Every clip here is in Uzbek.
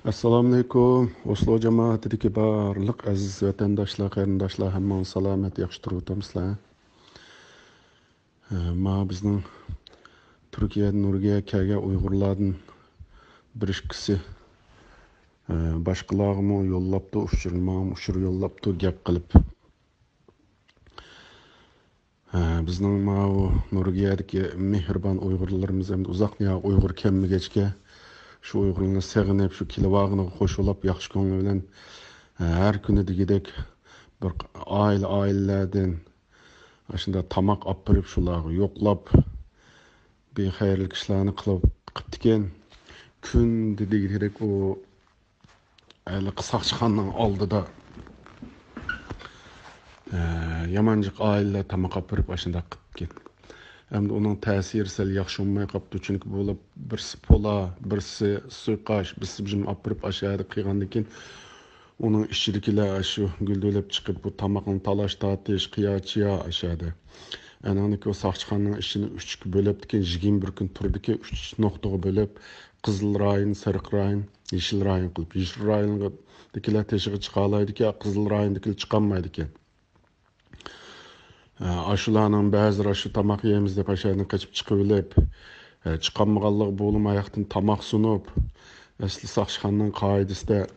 Assalomu alaykum. Oslo jamoatidagi barliq aziz vatandoshlar, qarindoshlar hammani salomat, yaxshi turibsizlar. Bizning Turkiyadan Nurga kelgan Uyg'urlardan bir ikkisi boshqalarga yo'llabdi, ushur yo'llabdi gap qilib. Bizning Nurgiyadagi mehribon Uyg'urlarimiz ham uzoqni Uyg'ur kelmagachga şu Uyg'urlarni seg'inib, şu kilvag'ini qo'shilib, yaxshi ko'ngil bilan har kuni degidek bir ailelerden aslında tamak apırıp şularga yo'qlab bir xayrli ishlarni qilibdikan kun degidek o Saqchixonning oldida yamanjiq aileler tamak apırıp aslında qilibdikan. Hem de onun tesiri sel yaxşı olmaya qaptı. Çünkü bu birisi pola, birisi suiqash, birisi bizim apırıp aşağıda qıyğandıkin onun işçilikiler şu güldölep çıkıp bu tamakın talaş tatış, qiyaçıya aşağıda. Yani o Saqchixonning işini 3'e bölüpdikin, 21 gün turduki 3 noktaga bölüp Qızıl rayon, Sarık rayon, Yeşil rayon qılıp. Yeşil rayondakiler teşiğe çıqalaydı ki, Qızıl rayondakiler çıqanmaydı ki. Aşularning ba'zilari shu tamoq yeymiz deb aşağıdan qaçıp chiqib olib, chiqolmaganligi bo'lib oyoqdan tamoq sunib, asli Saqchixonning qoidasida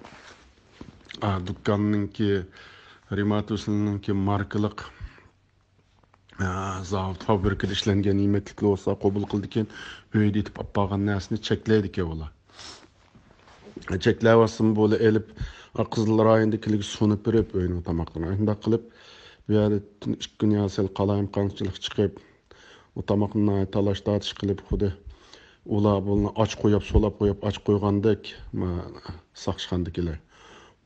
dukkanninki Rimatusninki markaliq zavod fabrikada ishlangan yemaklik bo'lsa qabul qildikan, uyda etib olib qolgan narsani cheklaydi ekan ular. Cheklab bo'lib elib Qizil rayondagilarga sunib berib uyning tamoqlarini shunday qilib bir yerde 2 gün yasel qalayım qançılık çıkıp o tamakını talaş tartış qilib xudi ular bunu aç qo'yib solab qo'yib aç qo'ygandek Saqchixondagilar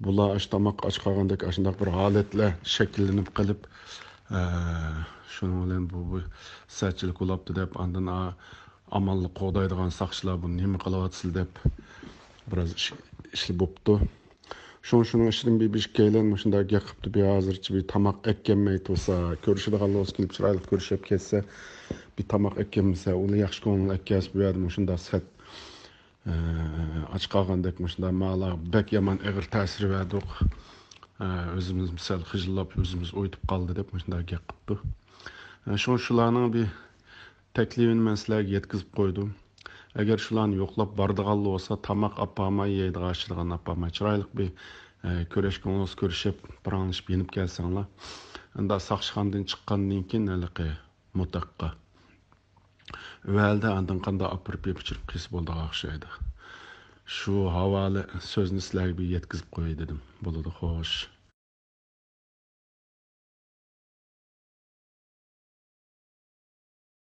bular aç tamak aç qolgandek ashunday bir holatlar shakllanib qilib shuning bilan bu sachchilik bo'libdi deb andan amallik qo'daydigan saqchilar buni nima qilyapsiz deb biroz ishli bo'pti. Şunun işinin bir keylen şunda gaqıptı bir hazırçı bir tamak ekkenmey olsa, görüşüdüğan olsa kilip çıraylık görüşüp kesse, bir tamak ekkenmese, onu yaxşı konuğun ekkesi bir adım şunda set aç qalgandek şunda mala bek yaman ağır təsir verdik. Özümüz misal xıcıllap, özümüz oytup qaldı dep şunda gaqıptı. Şularning bir teklifini men sizlarga yetkizib qo'ydim. Eğer şularni yo'qlab bardiganlar olsa, tamak apamay yeydigan aşırgan apamay chiroyli bir ko'rishganimiz ko'rishib, biranglashib yenib kelsanglar. Unda Saqchixondan chiqqandan keyin haliqi mutaqqa. Valda andan qanday apirib yepchirib qis bo'ldi o'xshaydi. Shu havoli so'zni sizlarga bir yetkizib qo'yay dedim. Bo'ladi, xo'sh.